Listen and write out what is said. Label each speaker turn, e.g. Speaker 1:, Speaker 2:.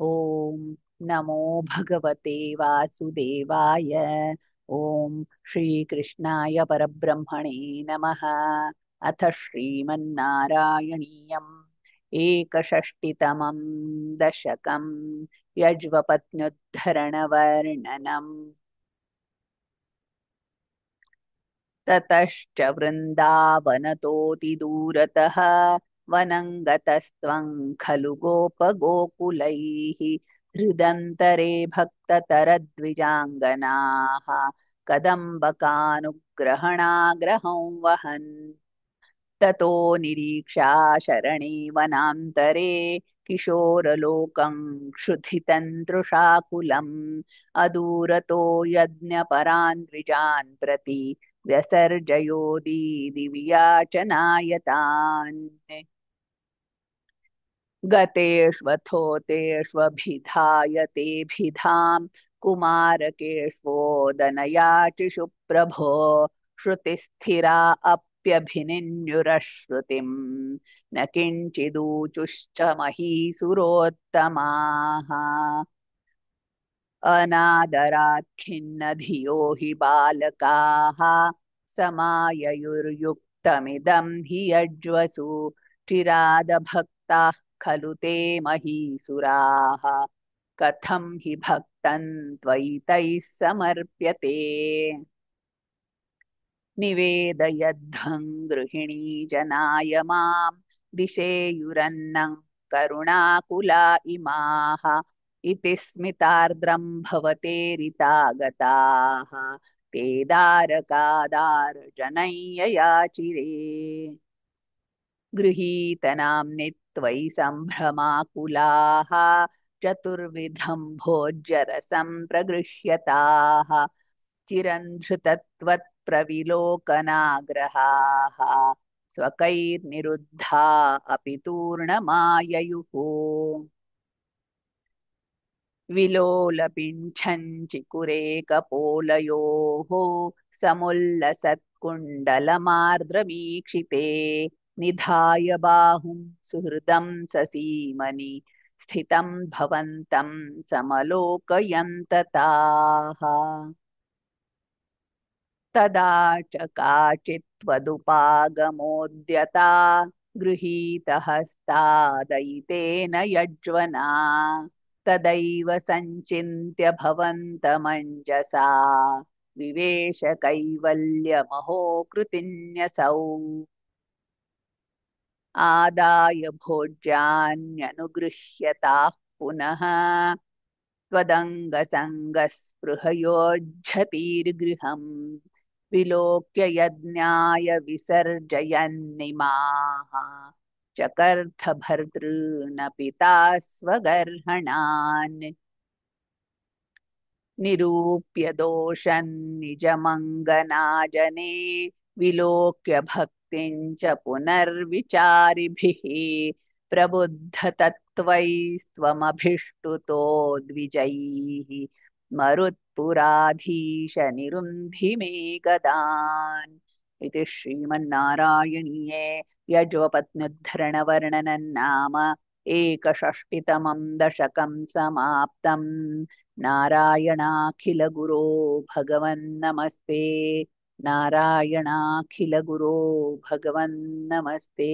Speaker 1: ॐ नमो भगवते वासुदेवाय। ॐ श्रीकृष्णाय परब्रह्मणे नमः। अथ श्रीमन्नारायणीयम् एकषष्टितमं दशकं यज्वपत्न्युद्धरणवर्णनम्। ततश्च वृन्दावनतोऽतिदूरतः वनं गतस्त्वं खलु गोपगोकुलैः। हृदन्तरे भक्ततरद्विजाङ्गनाः कदम्बकानुग्रहणाग्रहं वहन्। ततो निरीक्षा शरणे वनान्तरे किशोरलोकं क्षुधितन्तृषाकुलम्। अदूरतो यज्ञपरान् द्विजान् प्रति व्यसर्जयोदीदिव्याचनायतान्। गतेष्वथोतेष्वभिधाय तेऽभिधाम् कुमारकेष्वोदनयाचिषु प्रभो। श्रुतिस्थिरा अप्यभिनिन्युरश्रुतिम् न किञ्चिदूचुश्च महीसुरोत्तमाः। अनादरात् खिन्नधियो हि बालकाः समाययुर्युक्तमिदं हि यज्वसु। चिरादभक्ताः खलु ते महीसुराः कथं हि भक्तं त्वयि तैः समर्प्यते। निवेदयध्वं गृहिणी जनाय मां दिशेयुरन्नं करुणाकुला इमाः। इति स्मितार्द्रं भवतेरिता गताः ते दारकादारजनय्ययाचिरे। गृहीतनाम्नि त्वयि सम्भ्रमाकुलाः चतुर्विधं भोज्यरसं प्रगृह्यताः। चिरञ्धृतत्वत्प्रविलोकनाग्रहाः स्वकैर्निरुद्धा अपि तूर्णमाययुः। विलोलपिञ्छञ्चिकुरेकपोलयोः समुल्लसत्कुण्डलमार्द्रवीक्षिते। निधाय बाहुं सुहृदं ससीमनि स्थितं भवन्तं समलोकयन्तताः। तदा च काचित्त्वदुपागमोद्यता गृहीतहस्तादयितेन यज्वना। तदैव सञ्चिन्त्य भवन्तमञ्जसा विवेश कैवल्यमहो कृतिन्यसौ। आदाय भोज्यान्यनुगृह्यताः पुनः त्वदङ्गसङ्गस्पृहयोज्झतीर्गृहम्। विलोक्य यज्ञाय विसर्जयन्निमाः चकर्थ भर्तॄन् पिता स्वगर्हणान्। निरूप्य दोषन्निजमङ्गनाजने विलोक्य भक्तिं च पुनर्विचारिभिः। प्रबुद्धतत्त्वैस्त्वमभिष्टुतो द्विजैः मरुत्पुराधीश निरुन्धि मे गदान्। इति श्रीमन्नारायणीये यज्वपत्न्युद्धरणवर्णनं नाम एकषष्टितमं दशकं समाप्तम्। नारायणाखिलगुरो भगवन्नमस्ते। नारायणाखिलगुरो भगवन्नमस्ते।